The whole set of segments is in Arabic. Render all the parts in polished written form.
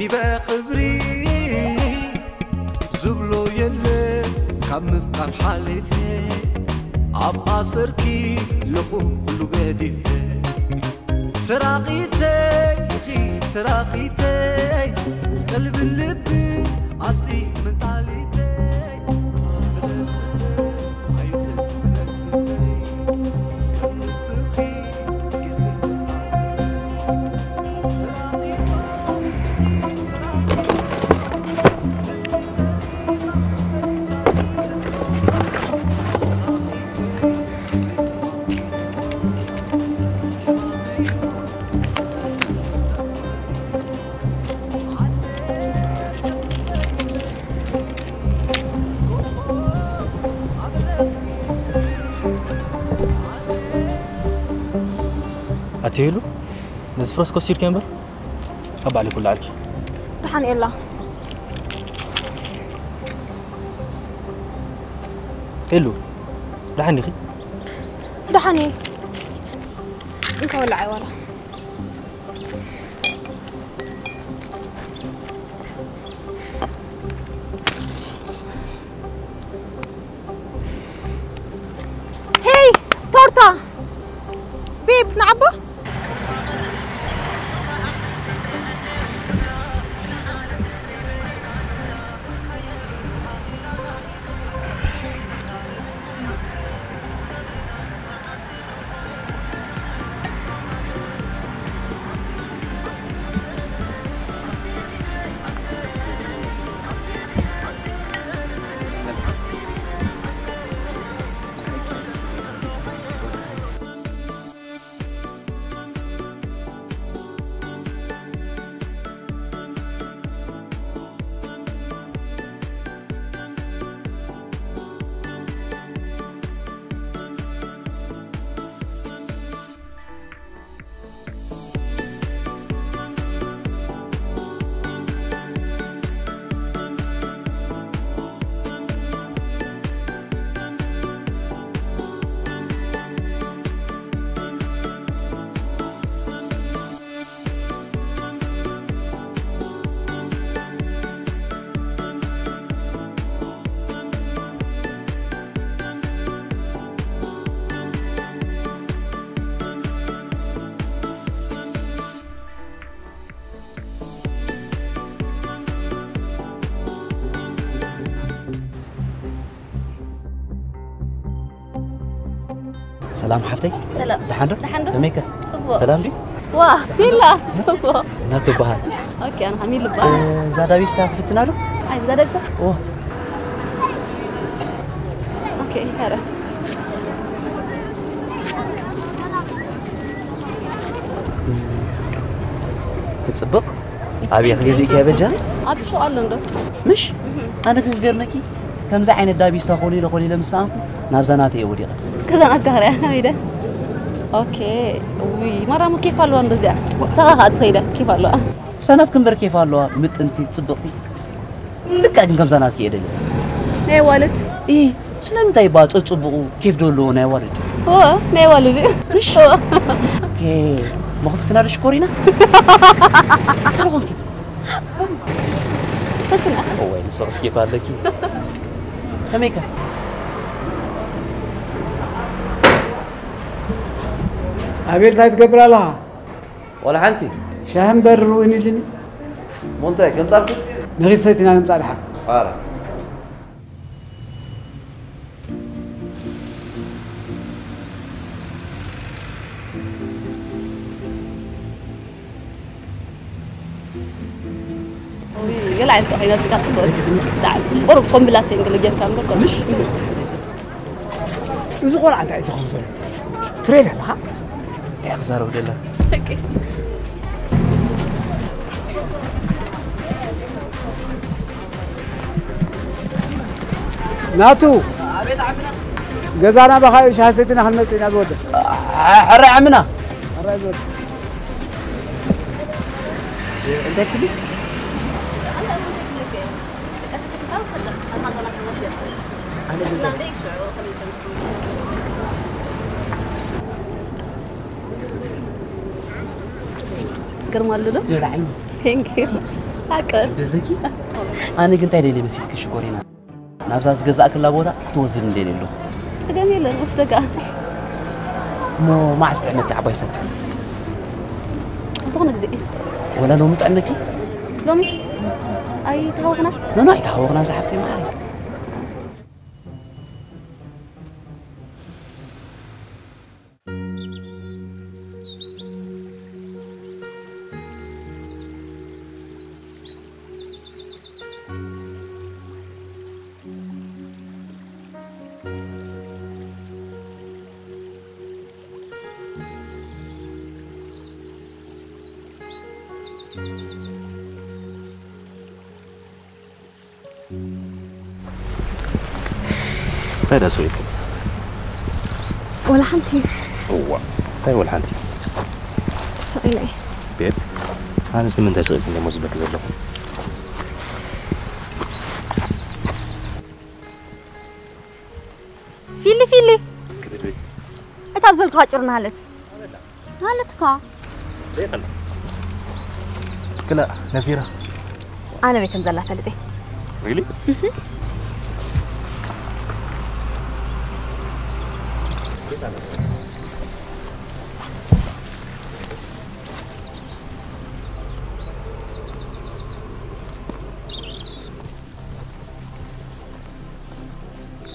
هبة خبري زبلو يلي كم مفقر حالفي عبا سركي لخو كلو قديفي سراقيتي سراقيتي قلب اللب عطي من تعليتي أتيلو نزفرس كوستير كامبر أبع لي كل عركي رحان إلا إلو رحاني خي رحاني إنك ولا عوارة هاي تورتة بيب نعبه سلام حفتي سلام دحندر تميكا صبو سلام دي واه بيلا صبو ناتو بهاد اوكي انا حميل لبا زادا بيستا خفتنا له اي زادا بيستا اوه اوكي هرا كتصبق ابي خليزي كابجا ابي شو قال له مش انا كنغيرنكي كم زعين الدابيستا خولي لمسانكم نابزاناتي يودي اسكزانات كهري هيدا اوكي وي مرة مو كيف قالوا اندزع ساعات خيدا كيف قالوا سنات كمبر كيف قالوا متنتي تصبقتي لك كم زانات كيدل ناي والد ايه سلامتاي با تصبقوا كيف دولو ناي والد هو ناي والد مش اوكي ما خفتنا رشكورينا كارون هو وين الصغص كيف قال لك هميكا أبيل تايت قبر لها ولا حنتي شاهم بروني لني منتهي كم صارت نغير سيتنا نمصار حق قال قلع انت حينات كاتبه تعال قرب قم بلا سينجل جيت كامل مش زغور عند عايز خمسة تريلا لها يخسر ودلا اوكي ناتو عبيد عمنا جزانا بخاي شاسيتنا خلصنا زود حري عمنا حري زود انت كده كرمال له لا علم ثانك يو حقا دلكي أنا كنت أدري مسيك شكورينا نابزاز جزاك الله بودا توزن لي له جميل وش دقة مو ما استعملك عباي سب زغنك زي ولا لو متعمكي لومي أي تهوغنا لا يتهوغنا زحفتي معي هذا سويت ولا حنتي هو طيب ولا حنتي سؤالي بيت أنا اسمي من تسويت من مزبك زلهم فيلي أتعرف بالقاعدة هالت كا كلا نفيرة أنا بيكم زلة ثالثة really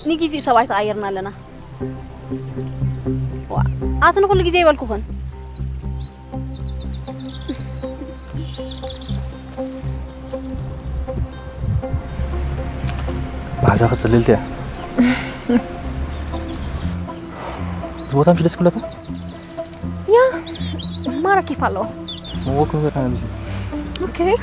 نيجي زي سواي تغيرنا لنا عطنا كل جزء والكوفن بعد أخذ سللتها زبطها مش ديسك لكم يا ما رأيك كيف الله هو كم غير أنا بيجي أوكي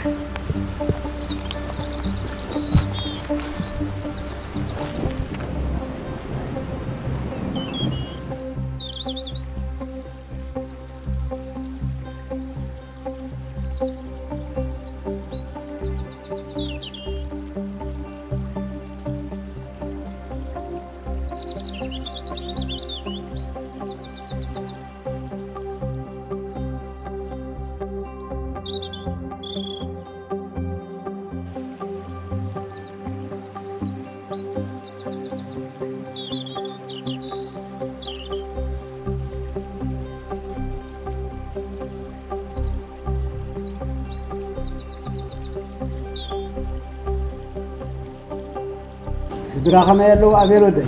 سدرا خما يلو أبيلو ده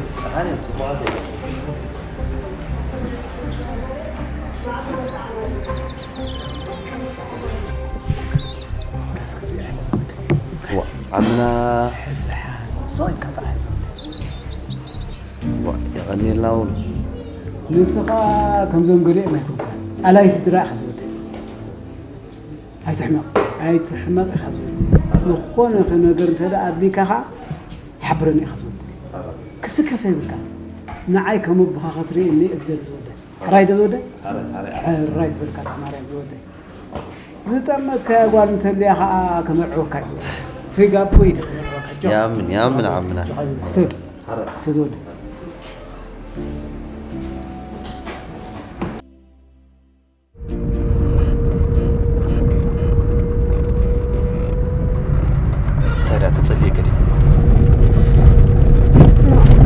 عمنا حس لحال صاي قطع يغني اللون نسخة كم زوم قريء ما يكون كان ألا يسدرا خزود هاي تحمق خزود نخون خنا قرنت هذا أبني كخا حبرني خزود كسك في بالكان نعاي كم بخا خطري إني أقدر زوده رايد زوده رايد بالكان ما رايد زوده زتمت كأقوال متلي خا كمرعوك سيجا بويد يا من عمنا تزود ترى تتصلي كذي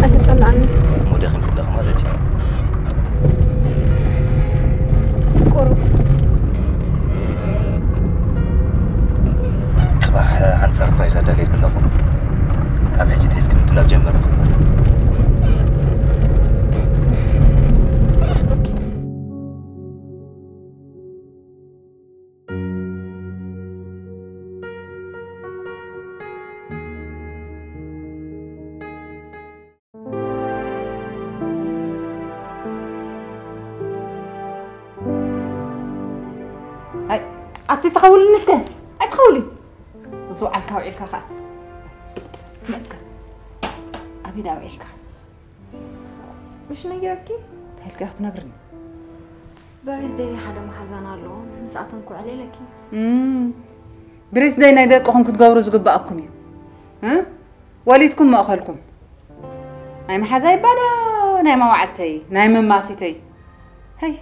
أتتصلعني مو داخل كده خمالتي قرب صباح عن سربرايز هذا اللي تلاقوا كم حاجة تحس كم تلاقي جمر أتتخولي نسكن أتخولي وتوع الكاوي الكاخا سمسك أبي داوي الكا مش نجركي تهلك أخت نقرني بارز ديري حدا محزان له مساعتنكو عليه لكي بريس داي نايدقكم كتقبروا زقبأكم ها وليدكم ما أخلكم ناي محزاي بلا ناي ما وعدتي ناي من ماسيتي هاي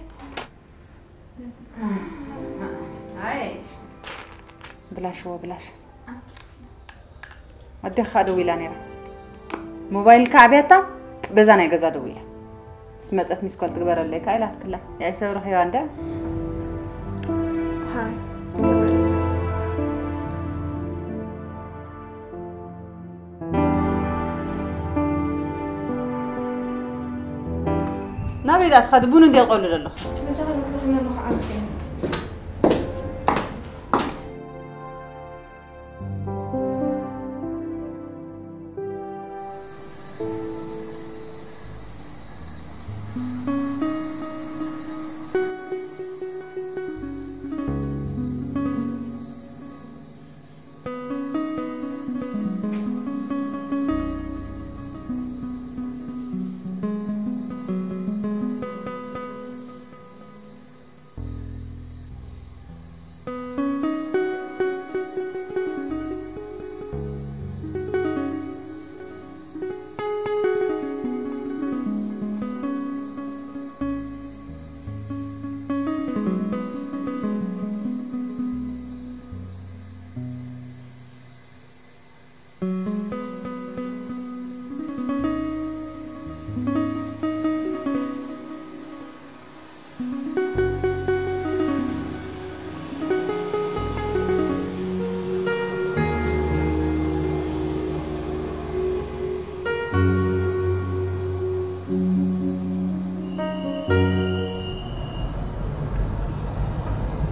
عايش بلاش أدخ أدويلا نيرا موبايل كعبيتا بزانا يجزا دويلا سمعت مسكول تقبر اللي كايلات كلها يا سورة هي عنده هاي نبي ذات خدبون دي قول له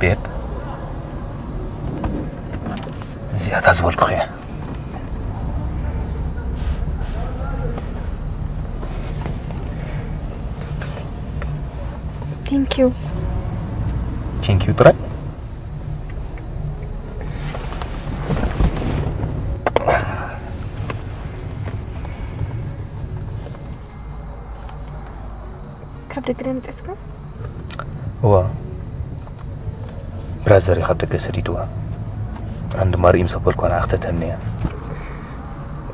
بيب زي أتعزب الكخية Thank you. Thank you ترى كابل دريم تسمع؟ هو برازر يخبط جسديدوا عند مريم صبرك وانا اختتني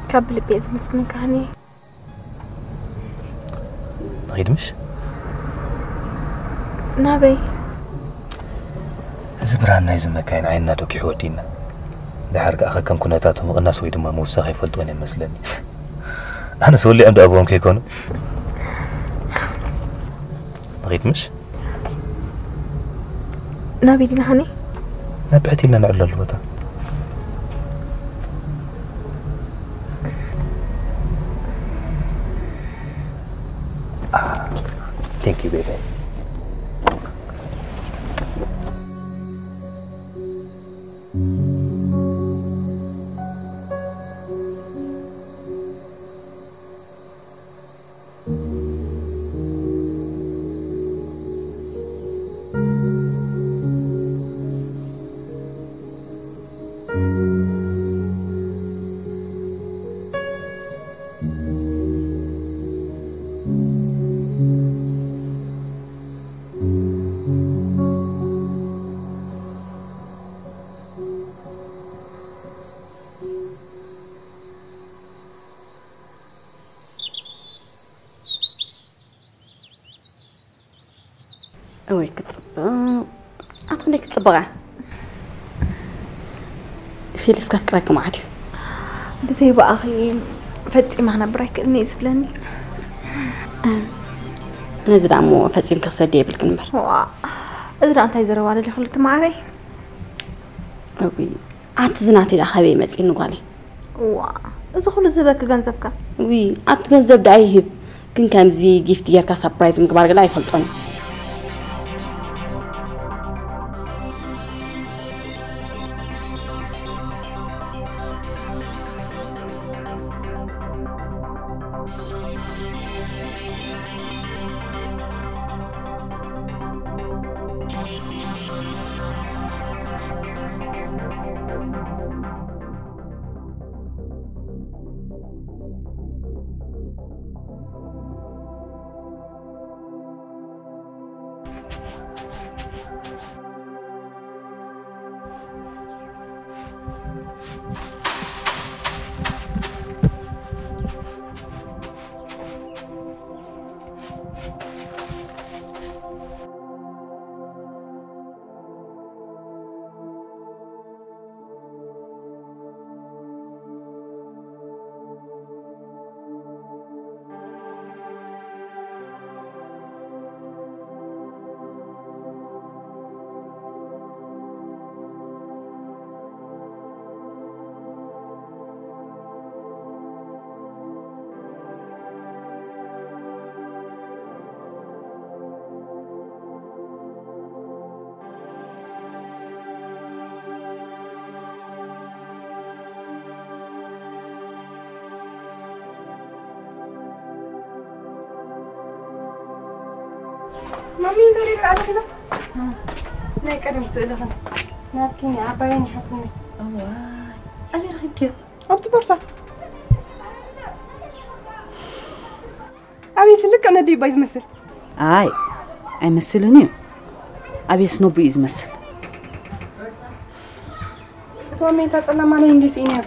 كابل بيز مسكين كهني نغيد مش نابي زبران نايز مكان عيننا دوكي حودينا لحرق اخا كم كنتاتهم الناس ويدما موسى يفلطون يمسلني انا سولي عند ابوهم كيكون نغيد مش نابي دينا هني نبعتي لنا على الوطن Thank you baby أوي أعطني كتصبغة في لسه فكرك معك بزي بقى أخي فتي معنا برايك إني إسبلني نزل عمو فزين كسدي بالكنبر وا إذا أنت يزروا على اللي خلت معري أوي عتزناتي لأخوي مسكين نقالي وا إذا خلوا زبك جنزبك وي أتجنزب دعيهب كن كان زي جيفت يركا سبرايز مكبار قلاي فلتوني مامي دوري بعد كده لا قدم سؤال ناكيني عبايني حتمي أنا رخيب كيف عبت بورصة أبي سلك أنا دي بايز مثل أي مثلني أبي سنوبي يزمثل مامي تسألنا ما نيجي إني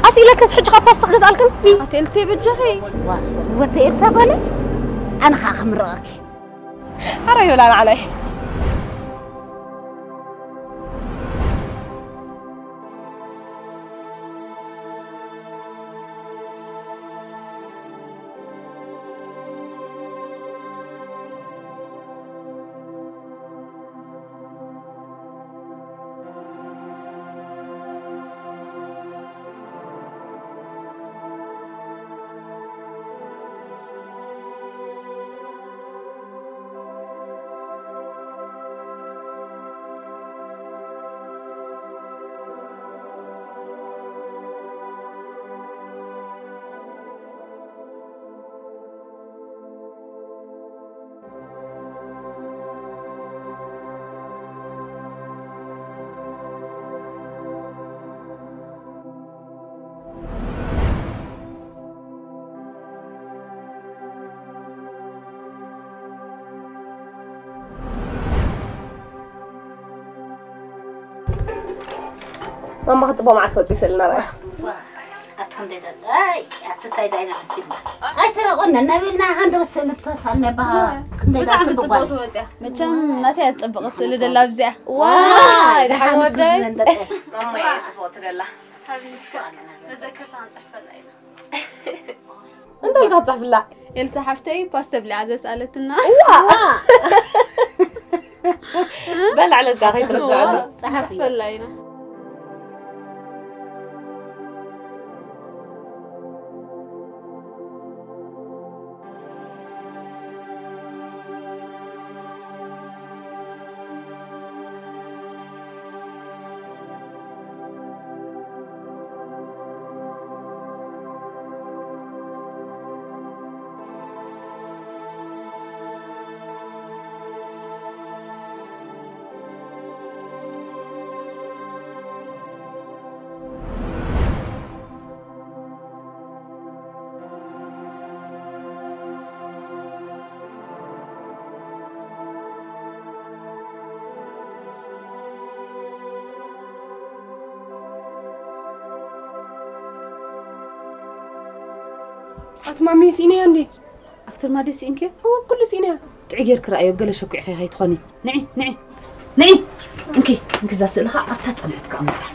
أسئلة كس حج خبص تخلص ألكم أتلسي بتجخي وتلسى بالي أنا خاخم رأكي أرى يولان علي ماما خطبة مع صوتي سلنا رايح أتخندي أي أتتاي داينا حسيبنا أي ترى قلنا نبيلنا عند بس اللي اتصلنا بها كندي دا تبغى متشم ما تيستبق السلة دلا بزع واي ده حمود ده ماما يتبغى تدلا مذكرت عن صحفة الليلة أنت اللي قاعد صحف لا إلسا حفتي باستا بلي عزة سألتنا بل على الجاهي ترسل صحفة الليلة أتمامي سيني عندي أفتر ما دي سينك هو كل سيني تعير كرأي وقال شوكي أخي هاي تخوني نعي انكي زاسي لها أفتات صنعتك أمك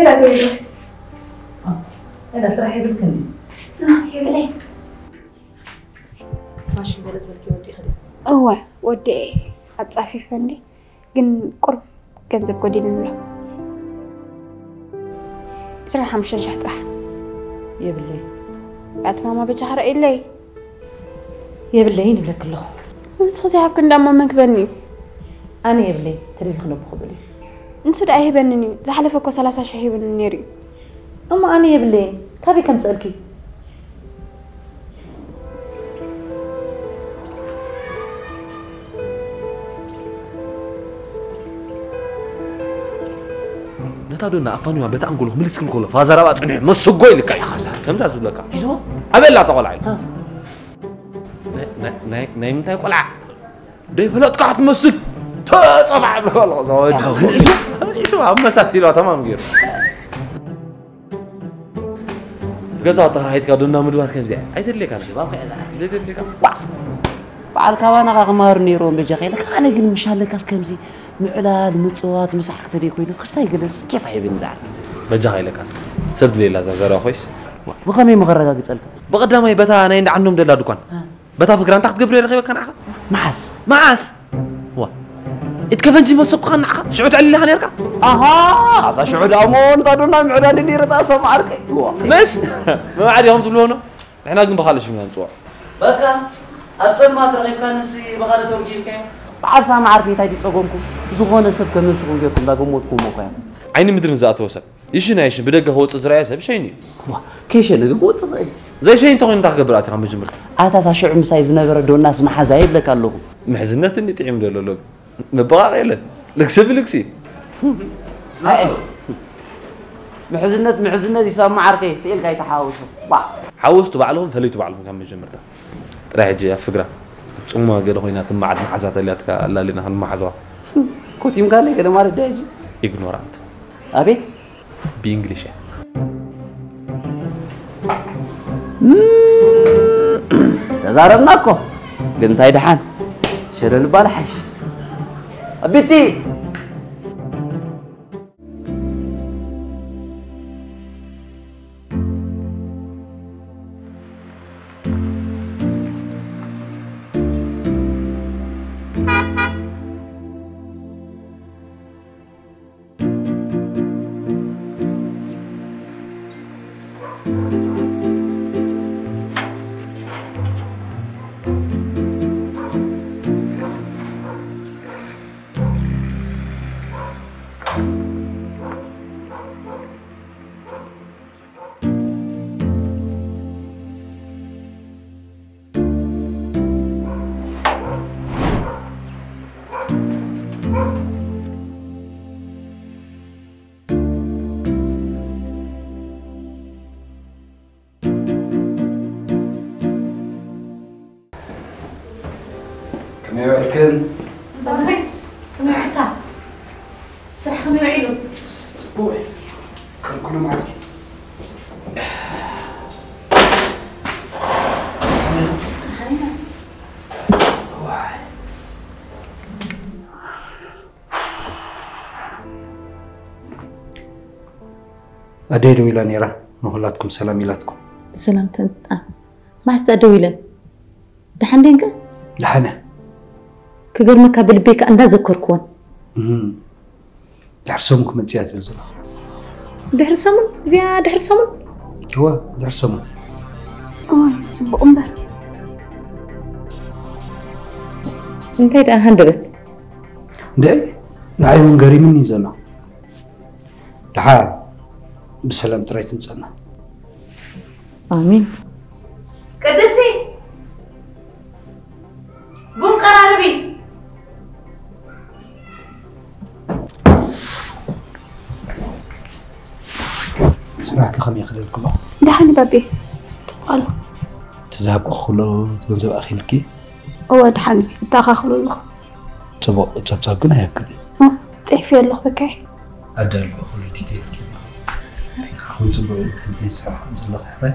لا تريد أنا صراحة بالكني يبلي ماشي جلس بالكي ودي خدي هو ودي أتصافي فندي جن قرب جنزب قدين نمله بصراحة مش رجعت راح يبلي بعد ماما بجحر إلي يبلي نبلك كله بس خزي عكن دام منك بني أنا يبلي تريد خنوب خبلي انتو دا بنني زحلفك 30 شهي بننيري أما أنا يبلي تابي كم تسألكي نتادونا أفانيوا بتأنقله ملسكن كله فازر أبغى تنيه مسوقي لك يا خسر كم تحسب لك؟ يزوا أبي لا تقول عيل نايم تقول عيل ده فلات قاعد مسك تصفع بلا والله يسوع مسافي له تمام غير قصات هاي كادونا مدوار كم زي أيد لك أنا شباب كذا أيد لك بعد كوانا غمار نيرون بجاكي لك أنا قل مش هالك كمزي معلال متصوات مسح تري كوين قصتي جلس كيف هي بنزعل بجاهي لك أسك سرد لي لازم زرا خويس بخمي مغرقة قتلك بقدام هي بتا أنا عندهم دلا دكان بتا فكران تحت قبل رخيبة كان أخا معاس وا اتكفنجي مسوق خان أخا شعود علي لها نيركا أها هذا شعود أمون قادونا معلال اللي رتاسه معركة مش ما عاد يوم تقولونه إحنا قم بخالش من نصوع بقى أتصل ما ترغيب كان نسي بغالة توجيب كيف بعصا معرفي تايدي تصوغمكم زغونا سب كمل سغون جيكم لاقو موتكم موقعين عيني مدرن زات وسب يشنا يشن بدقة هو تصرع سب شيني كيش اللي قوت صغير زي شيء تقول انت قبراتي عم بجمر عاتا شعو مسايز نبر دو الناس ما حزايب لك الله محزنات اني تعمل له لو نبغى غير لكسب لكسي محزنات يسمى معركة سيل جاي تحاوشوا حاوشتوا بعلهم فليتوا بعلهم كم بجمر ده راح يجي فكرة ثم قالوا هنا ثم عاد محزات اللي اتك لا لنا هالمحزوا كنت يمكن لي كده ما رداجي ignorant أبيت بإنجليش تزاربناكو قلت هاي دحان شر البارحش أبيتي كم يوعدكن؟ صباحي كم يوعدك؟ صراحة كم يوعدوا؟ اسبوعي كل معرفتي أديروا إلى نيرة مهلاتكم سلام إلاتكم سلام تنتا ما استدوا إلى دحين دينك لحنا كقرمك بالبيك أنا ذكركون دحرسومكم من زيادة بالزلا دحرسومن زيادة دحرسومن هو دحرسومن صبوا أمبر انتي ده هندبت ده نعي من قريب مني زنا لحال بسلام ترايت مصنا آمين قدستي بون قراربي سمعك خمي خليل كله دحاني بابي تقال تذهب أخلو تنزل أخي لكي هو دحاني تاخلو له تبصب كنا هيك تعرفي الله بكاي أدل أخلو تيجي كنت بقول كنت ساعة الله خير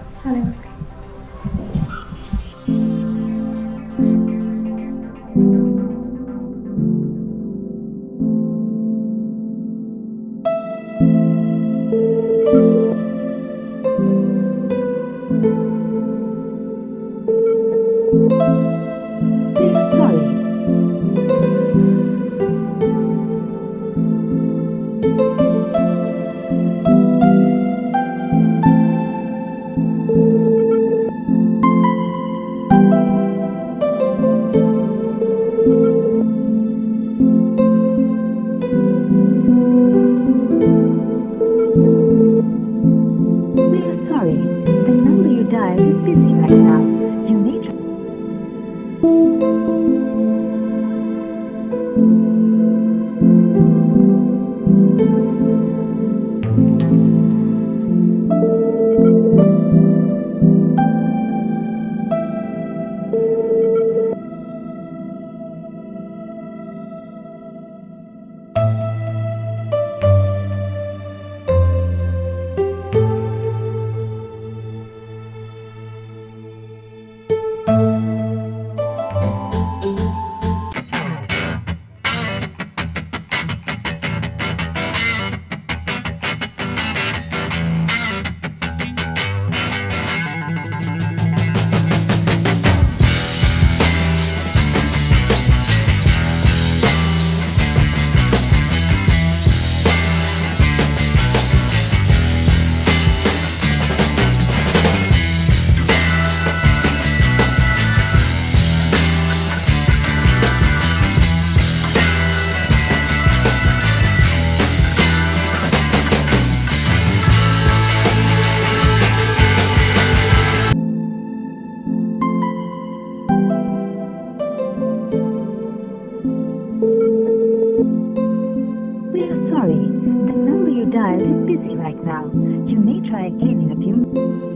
Sorry, the number you dialed is busy right now. You may try again in a few minutes.